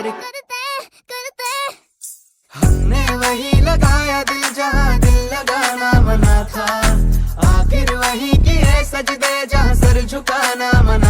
प्यार करते हमने वही लगाया दिल जहाँ दिल लगाना मना था, आखिर वही किए सजदे जहाँ सर झुकाना मना